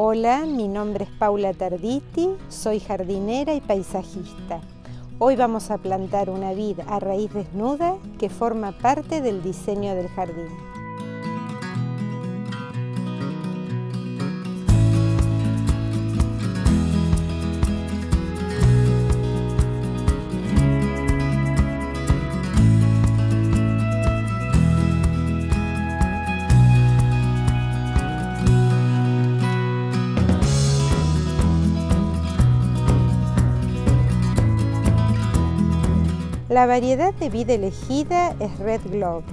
Hola, mi nombre es Paula Tarditi, soy jardinera y paisajista. Hoy vamos a plantar una vid a raíz desnuda que forma parte del diseño del jardín. La variedad de vid elegida es Red Globe,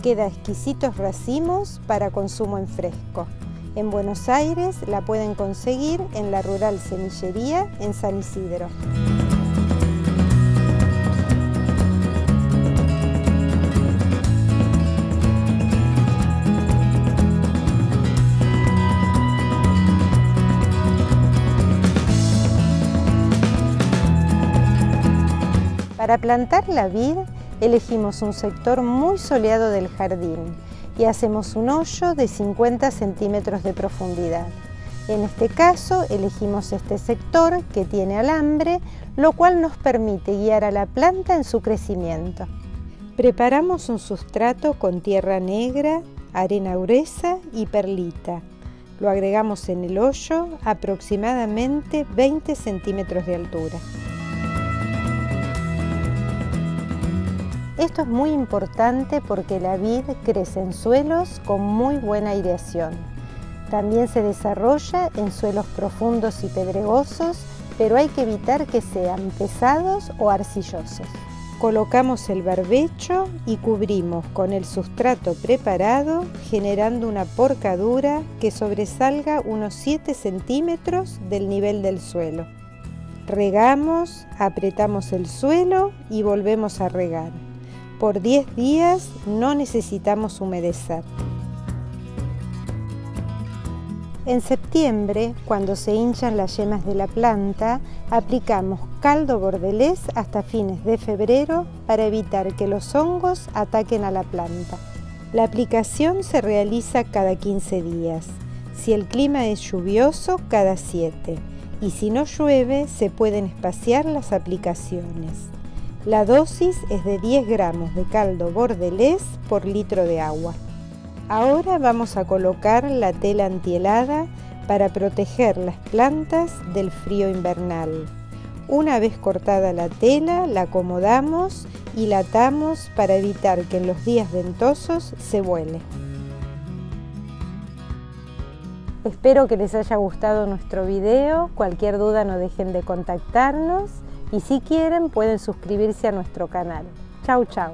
que da exquisitos racimos para consumo en fresco. En Buenos Aires la pueden conseguir en la Rural Semillería en San Isidro. Para plantar la vid, elegimos un sector muy soleado del jardín y hacemos un hoyo de 50 centímetros de profundidad. En este caso, elegimos este sector que tiene alambre, lo cual nos permite guiar a la planta en su crecimiento. Preparamos un sustrato con tierra negra, arena gruesa y perlita. Lo agregamos en el hoyo aproximadamente 20 centímetros de altura. Esto es muy importante porque la vid crece en suelos con muy buena aireación. También se desarrolla en suelos profundos y pedregosos, pero hay que evitar que sean pesados o arcillosos. Colocamos el barbecho y cubrimos con el sustrato preparado, generando una porcadura que sobresalga unos 7 centímetros del nivel del suelo. Regamos, apretamos el suelo y volvemos a regar. Por 10 días no necesitamos humedecer. En septiembre, cuando se hinchan las yemas de la planta, aplicamos caldo bordelés hasta fines de febrero para evitar que los hongos ataquen a la planta. La aplicación se realiza cada 15 días. Si el clima es lluvioso, cada 7. Y si no llueve, se pueden espaciar las aplicaciones. La dosis es de 10 gramos de caldo bordelés por litro de agua. Ahora vamos a colocar la tela antihelada para proteger las plantas del frío invernal. Una vez cortada la tela, la acomodamos y la atamos para evitar que en los días ventosos se vuele. Espero que les haya gustado nuestro video. Cualquier duda no dejen de contactarnos. Y si quieren, pueden suscribirse a nuestro canal. Chau, chau.